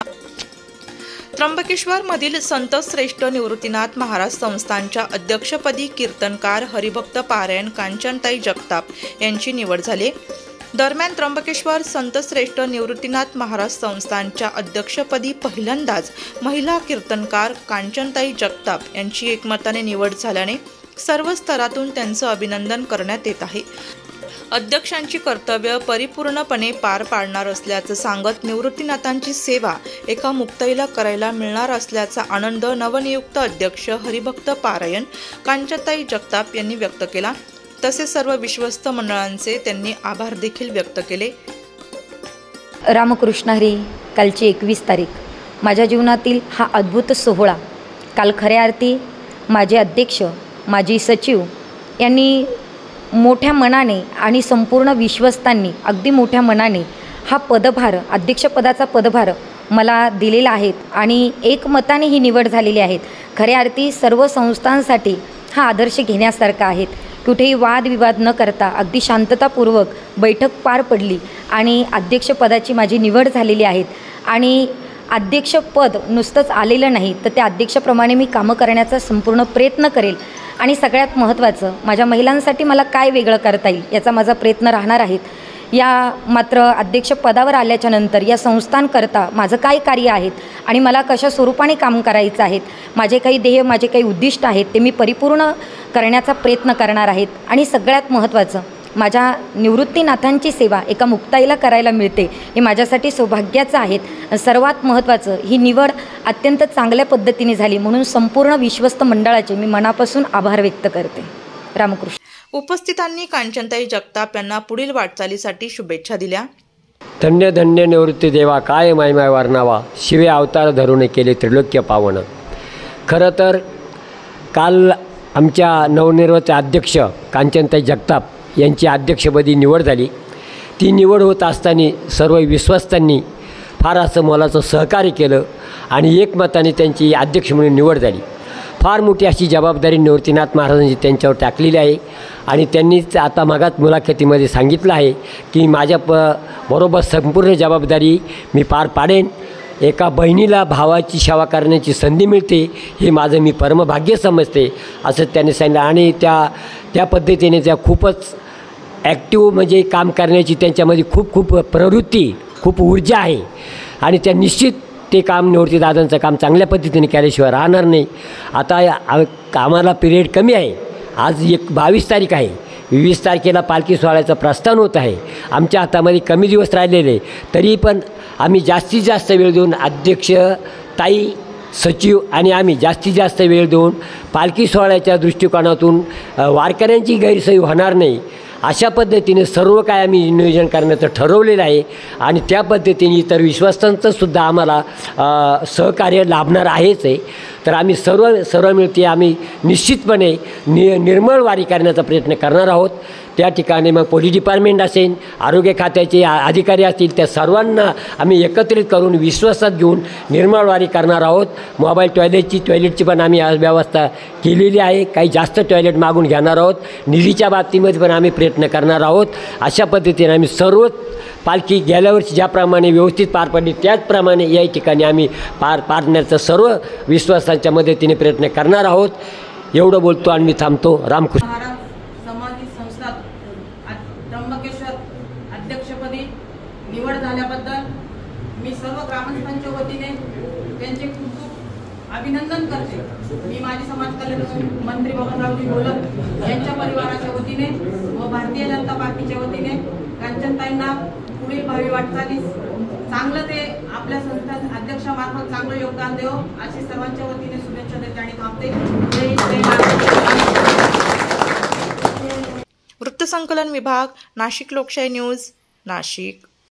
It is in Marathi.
त्र्यंबकेश्वरमधील संत श्रेष्ठ निवृत्तीनाथ महाराज संस्थानच्या अध्यक्षपदी कीर्तनकार हरिभक्त पारायण कांचनताई जगताप यांची निवड झाली। दरम्यान त्र्यंबकेश्वर संत श्रेष्ठ निवृत्तीनाथ महाराज संस्थानच्या अध्यक्षपदी पहिल्यांदाच महिला कीर्तनकार कांचनताई जगताप यांची एकमताने निवड झाल्याने सर्व स्तरातून त्यांचं अभिनंदन करण्यात येत आहे। अध्यक्षांची कर्तव्य परिपूर्णपणे पार पाडणार असल्याचं सांगत निवृत्तीनाथांची सेवा एका मुक्ताईला करायला मिळणार असल्याचा आनंद नवनियुक्त अध्यक्ष हरिभक्त पारायण कांचनताई जगताप यांनी व्यक्त केला। तसेच सर्व विश्वस्त मंडळांचे त्यांनी आभार देखील व्यक्त केले। रामकृष्ण हरी। कालची 21 तारीख माझ्या जीवनातील हा अद्भुत सोहळा। काल खऱ्या अर्थी माझे अध्यक्ष माजी सचिव यांनी मोठ्या मनाने आणि संपूर्ण विश्वस्तांनी अगदी मोठ्या मनाने हा पदभार अध्यक्षपदाचा पदभार मला दिलेला आहे आणि एकमताने ही निवड झालेली आहे। खऱ्या अर्थी सर्व संस्थांसाठी हा आदर्श घेण्यासारखा आहे। कुठेही वादविवाद न करता अगदी शांततापूर्वक बैठक पार पडली आणि अध्यक्षपदाची माझी निवड झालेली आहे आणि अध्यक्षपद नुसतंच आलेलं नाही तर त्या अध्यक्षप्रमाणे मी कामं करण्याचा संपूर्ण प्रयत्न करेल आणि सगळ्यात महत्त्वाचं माझ्या महिलांसाठी मला काय वेगळं करता येईल याचा माझा प्रयत्न राहणार आहे। या मात्र अध्यक्षपदावर आल्याच्या नंतर या संस्थांकरता माझं काय कार्य आहे आणि मला कशा स्वरूपाने काम करायचं आहे, माझे काही ध्येय माझे काही उद्दिष्ट आहेत ते मी परिपूर्ण करण्याचा प्रयत्न करणार आहेत आणि सगळ्यात महत्त्वाचं माझ्या निवृत्तीनाथांची सेवा एका मुक्ताईला करायला मिळते हे माझ्यासाठी सौभाग्याचं आहे। सर्वात महत्त्वाचं ही निवड अत्यंत चांगल्या पद्धतीने झाली म्हणून संपूर्ण विश्वस्त मंडळाचे मी मनापासून आभार व्यक्त करते। रामकृष्ण। उपस्थितांनी कांचनताई जगताप यांना पुढील वाटचालीसाठी शुभेच्छा दिल्या। धन्य धन्य निवृत्ती देवा काय मायमाय वर्णावा शिवे अवतार धरून केले त्रिलोक्य पावन। खरं तर काल आमच्या नवनिर्वाचित अध्यक्ष कांचनताई जगताप यांची अध्यक्षपदी निवड झाली। ती निवड होत असताना सर्व विश्वस्तांनी फार असं मोलाचं सहकार्य केलं आणि एकमताने त्यांची अध्यक्ष म्हणून निवड झाली। फार मोठी अशी जबाबदारी निवृत्तीनाथ महाराजांची त्यांच्यावर टाकलेली आहे आणि त्यांनीच आता मागात मुलाखतीमध्ये सांगितलं आहे की माझ्या बरोबर संपूर्ण जबाबदारी मी पार पाडेन। एका बहिणीला भावाची सेवा करण्याची संधी मिळते हे माझं मी परमभाग्य समजते असं त्यांनी सांगितलं आणि त्या पद्धतीने त्या खूपच ॲक्टिव्ह म्हणजे काम करण्याची त्यांच्यामध्ये खूप प्रवृत्ती खूप ऊर्जा आहे आणि त्या निश्चित ते काम निवृत्तीदादांचं काम चांगल्या पद्धतीने केल्याशिवाय राहणार नाही। आता कामाला पिरियड कमी आहे। आज 22 तारीख आहे, 20 तारखेला पालखी सोहळ्याचं प्रस्थान होत आहे। आमच्या हातामध्ये कमी दिवस राहिलेले तरी पण आम्ही जास्तीत जास्त वेळ देऊन अध्यक्ष ताई सचिव आणि आम्ही जास्तीत जास्त वेळ देऊन पालखी सोहळ्याच्या दृष्टिकोनातून वारकऱ्यांची गैरसोय होणार नाही अशा पद्धतीने सर्व काय आम्ही नियोजन करण्याचं ठरवलेलं आहे आणि त्या पद्धतीने इतर विश्वासांचंसुद्धा आम्हाला सहकार्य लाभणार आहेच आहे। तर आम्ही सर्व मिळते आम्ही निश्चितपणे निर्मळ वारी करण्याचा प्रयत्न करणार आहोत। त्या ठिकाणी मग पोलीस डिपार्टमेंट असेल, आरोग्य खात्याचे अधिकारी असतील त्या सर्वांना आम्ही एकत्रित करून विश्वासात घेऊन निर्मळ वारी करणार आहोत। मोबाईल टॉयलेटची पण आम्ही आज व्यवस्था केलेली आहे। काही जास्त टॉयलेट मागून घेणार आहोत। निधीच्या बाबतीमध्ये पण आम्ही प्रयत्न करणार आहोत। अशा पद्धतीने आम्ही सर्व पालखी गेल्या वर्षी ज्याप्रमाणे व्यवस्थित पार पडली त्याचप्रमाणे या ठिकाणी आम्ही पाडण्याचा सर्व विश्वासांच्या मदतीने प्रयत्न करणार आहोत। एवढं बोलतो आणि मी थांबतो। रामकृष्ण। समाधी संस्था त्र्यंबकेश्वर अध्यक्षपदी निवड झाल्याबद्दल मी सर्व ग्रामस्थांच्या वतीने त्यांचे खूप अभिनंदन करते। मी माजी समाज कल्याण मंत्री बबनरावजी बोलत यांच्या परिवाराच्या वतीने व भारतीय जनता पार्टीच्या वतीने कांचनताईंना पुढील भावी वाटचालीस चांगलं ते आपल्या संस्थान अध्यक्षामार्फत चांगलं योगदान देव अशी सर्वांच्या वतीने शुभेच्छा देते आणि थांबते। वृत्तसंकलन विभाग, नाशिक लोकशाही न्यूज, नाशिक।